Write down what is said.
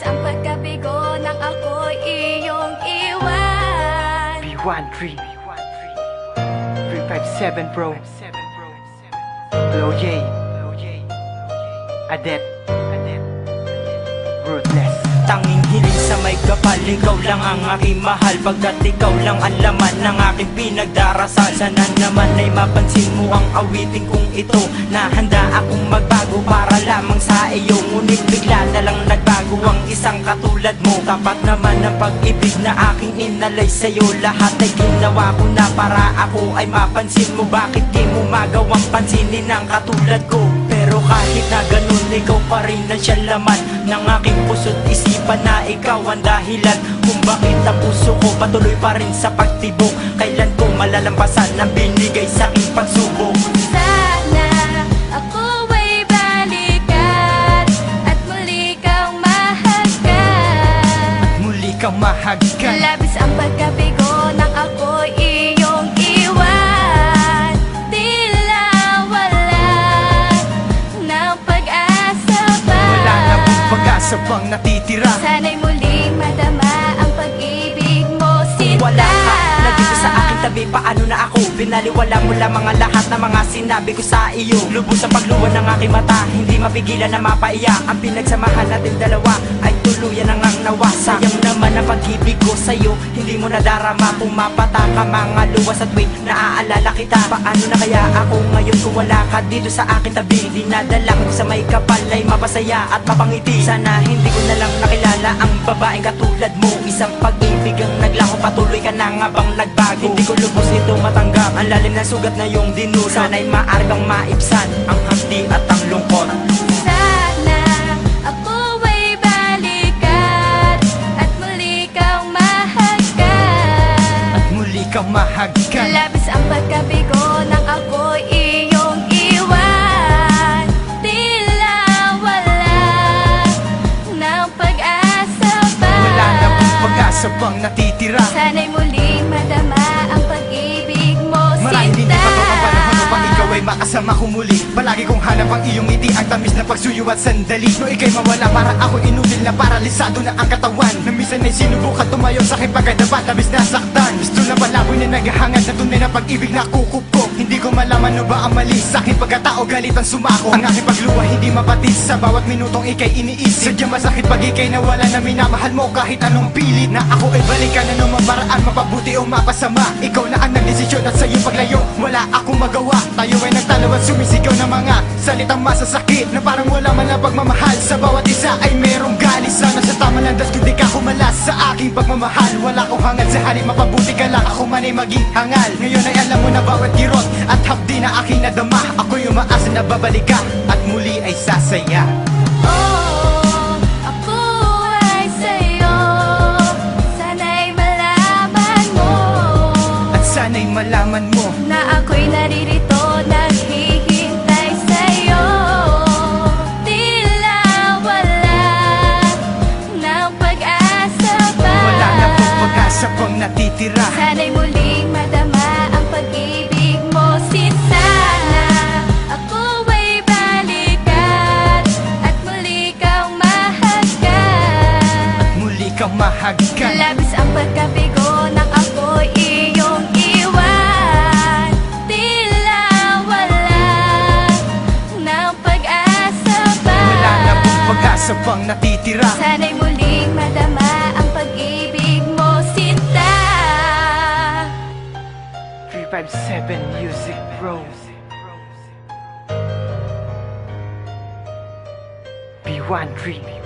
Labis ang pagkabigo nang ako'y iyong iwan. B13 357 bro. Lil J, Adet, Ruthless. Tanging hiling sa may kapal, ikaw lang ang aking mahal. Pagkat ikaw lang ang laman ng aking pinagdarasal. Sana naman ay mapansin mo ang awiting kong ito, na handa akong magbago para lamang sa iyo. Ngunit bigla na lang nagbago ang isang katulad mo. Tapat naman ang pag-ibig na aking inalay sa'yo. Lahat ay ginawa ko na para ako ay mapansin mo. Bakit di mo magawang pansinin ang katulad ko? Pero kahit na ganun, ikaw pa rin ang siya laman ng aking puso't isipan, na ikaw ang dahilan kung bakit ang puso ko patuloy pa rin sa pagtibok. Kailan ko malalampasan ang binigay sa aking pagsubok? Sana ako ay balikan at muli kang mahagkan. Muli kang mahagkan. Labis ang pagkabigo nang ako'y iyong iwan. Tila wala ng pag-asa pa. Wala na pong pag-asa pang natitira. Sana'y muling madama ang pag-ibig mo, sinta. Wala ka na dito sa aking tabi, paano na ako? Binaliwala mo lamang ang lahat ng mga sinabi ko sa iyo. Lubos ang pagluwan ng aking mata, hindi mapigilan na mapaiyak. Ang pinagsamahan natin dalawa ay tuluyan ang nawa. Sayang naman ang pag-ibig ko sa'yo, hindi mo nadarama. Pumapata ka mga luwas at wait, naaalala kita. Paano na kaya ako ngayon kung wala ka dito sa aking tabi? Dinadala ko sa may kapal ay mapasaya at mapangiti. Sana hindi ko na lang nakilala ang babaeng katulad mo. Isang pag-ibig ang naglaho, patuloy ka na nga bang nagbago? Hindi ko lubos ito matanggap, ang lalim ng sugat na iyong dinulot. Sana'y maaari kang maibsan ang handi at ang lungkot. Sana ako ay balikan at muli kang mahagkan. At muli kang mahagkan. Labis ang pagkabigo nang ako'y iyong iwan. Tila wala ng pag-asa pa. Wala na pong pag-asa pang natitira. Sana'y muling madama ang pag-ibig mo, Maraming hindi sinta. pa to ang panahon upang ikaw ay makasama ko muli. Palagi kong hanap ang iyong ngiti, ang tamis na pagsuyo at sandali. No ika'y mawala, para ako inutil na paralisado na ang katawan. Na minsan ay sinubukan tumayo sa aking pagkadapat, labis na saktan. Gusto na palaboy na naghahangad na tunay na pag-ibig na kukup ko. Hindi ko malaman no ba ang mali sa aking pagkatao, galit ang sumako. Ang aking pagluwa hindi mapatis, sa bawat minutong ika'y iniisip. Sadyang masakit pag ika'y nawala na minamahal mo kahit anong pilit. Na ako ay balikan na nung maparaan, mapabuti o mapasama. Ikaw na ang nagdesisyon at sa iyong paglayo wala akong magawa. Tayo ay nagtalo at sumisigaw ng mga salitang masasakit, na parang wala man lang pagmamahal. Sa bawat isa ay merong galit. Sana sa tama landas kung di ka humalas sa aking pagmamahal. Wala akong hangad sa halip, mapabuti ka lang, ako man ay maging hangal. Ngayon ay alam mo na bawat kirot at hapdi na aking nadama. Ako'y umaasa na babalik ka at muli ay sasaya. Oh, ako ay sa'yo. Sana'y malaman mo At sana'y malaman mo na ako'y naririto, naghihintay sa'yo. Tila wala ng pag-asa pa. wala na pong pag-asa pang natitira. Sana'y muling madama ang pag-ibig mo, sinta. Ako ay balikan at muli kang mahagkan. Muli kang mahagkan. Labis ang pagkabigo nang ako'y iyong iwan. Tila wala ng pag-asa pa. Wala na pong pag-asa pang natitira. Sana'y muling madama ang pag-ibig mo, sinta. 357 Music Bro. B13